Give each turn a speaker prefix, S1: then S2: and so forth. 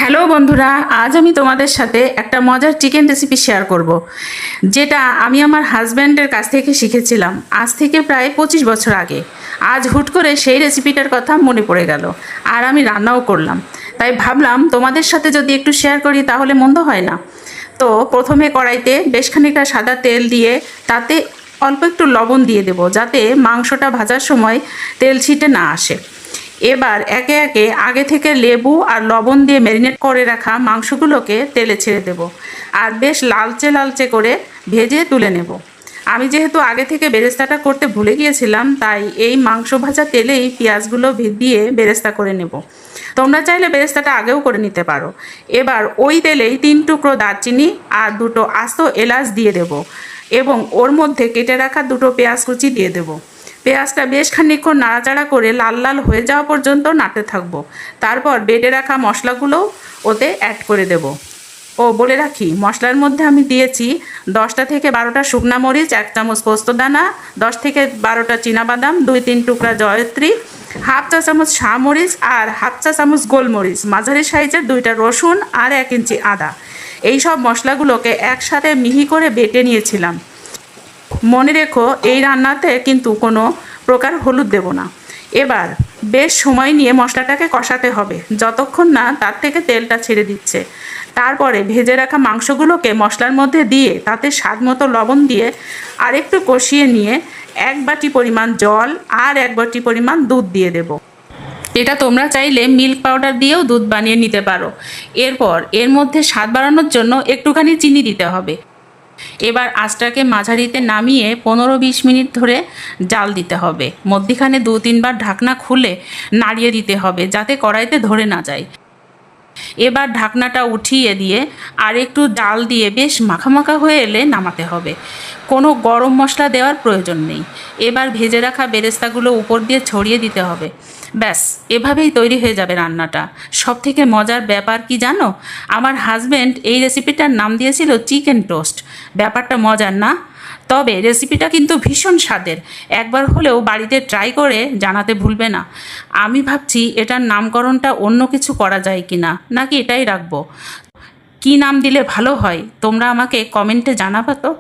S1: Hello বন্ধুরা, আজ আমি তোমাদের সাথে একটা মজার চিকেন রেসিপি শেয়ার করব, যেটা আমি আমার হাজব্যান্ডের কাছ থেকে শিখেছিলাম আজ থেকে প্রায় 25 বছর আগে। আজ হুট করে সেই রেসিপিটার কথা মনে পড়ে গেল, আর আমি রান্নাও করলাম। তাই ভাবলাম তোমাদের সাথে যদি একটু শেয়ার করি তাহলে মন্দ হয় না। তো প্রথমে কড়াইতে বেশ খানিকটা সাদা তেল দিয়ে তাতে অল্প একটু লবণ দিয়ে দেব, যাতে মাংসটা ভাজার সময় তেল ছিটে না আসে। এবার একে একে আগে থেকে লেবু আর লবণ দিয়ে ম্যারিনেট করে রাখা মাংসগুলোকে তেলে ছেড়ে দেব, আর বেশ লালচে লালচে করে ভেজে তুলে নেব। আমি যেহেতু আগে থেকে বেরেস্তাটা করতে ভুলে গিয়েছিলাম, তাই এই মাংস ভাজা তেলেই পেঁয়াজগুলো দিয়ে বেরেস্তা করে নেব। তোমরা চাইলে বেরেস্তাটা আগেও করে নিতে পারো। এবার ওই তেলেই 3 টুকরো দারচিনি আর 2টো আস্ত এলাচ দিয়ে দেব, এবং ওর মধ্যে কেটে রাখা 2টো পেঁয়াজ কুচি দিয়ে দেবো। পেঁয়াজটা বেশ খানিকক্ষণ নাড়াচাড়া করে লাল লাল হয়ে যাওয়া পর্যন্ত নাড়তে থাকবো। তারপর বেটে রাখা মশলাগুলোও ওতে অ্যাড করে দেব। ও বলে রাখি, মশলার মধ্যে আমি দিয়েছি 10টা থেকে 12টা শুকনা মরিচ, 1 চামচ পোস্তদানা, 10 থেকে 12টা চীনাবাদাম, 2-3 টুকরা জয়ত্রী, হাফ চা চামচ শাহমরিচ আর হাফ চা চামচ গোলমরিচ, মাঝারি সাইজের 2টা রসুন আর 1 ইঞ্চি আদা। এই সব মশলাগুলোকে একসাথে মিহি করে বেটে নিয়েছিলাম। মনে রেখো, এই রান্নাতে কিন্তু কোনো প্রকার হলুদ দেব না। এবার বেশ সময় নিয়ে মশলাটাকে কষাতে হবে, যতক্ষণ না তার থেকে তেলটা ছেড়ে দিচ্ছে। তারপরে ভেজে রাখা মাংসগুলোকে মশলার মধ্যে দিয়ে তাতে স্বাদ মতো লবণ দিয়ে আরেকটু কষিয়ে নিয়ে 1 বাটি পরিমাণ জল আর 1 বাটি পরিমাণ দুধ দিয়ে দেব। এটা তোমরা চাইলে মিল্ক পাউডার দিয়েও দুধ বানিয়ে নিতে পারো। এরপর এর মধ্যে স্বাদ বাড়ানোর জন্য একটুখানি চিনি দিতে হবে। এবার আঁচটাকে মাঝারিতে নামিয়ে 15-20 মিনিট ধরে জাল দিতে হবে। মধ্যিখানে 2-3 বার ঢাকনা খুলে নাড়িয়ে দিতে হবে, যাতে কড়াইতে ধরে না যায়। এবার ঢাকনাটা উঠিয়ে দিয়ে আর একটু জাল দিয়ে বেশ মাখামাখা হয়ে এলে নামাতে হবে। কোনো গরম মশলা দেওয়ার প্রয়োজন নেই। এবার ভেজে রাখা বেরেস্তাগুলো উপর দিয়ে ছড়িয়ে দিতে হবে। ব্যাস, এভাবেই তৈরি হয়ে যাবে রান্নাটা। সবথেকে মজার ব্যাপার কি জানো, আমার হাজব্যান্ড এই রেসিপিটার নাম দিয়েছিল চিকেন টোস্ট। ব্যাপারটা মজার না? তবে রেসিপিটা কিন্তু ভীষণ স্বাদের। একবার হলেও বাড়িতে ট্রাই করে জানাতে ভুলবে না। আমি ভাবছি এটার নামকরণটা অন্য কিছু করা যায় কি না, নাকি এটাই রাখবো। কী নাম দিলে ভালো হয় তোমরা আমাকে কমেন্টে জানাবা তো।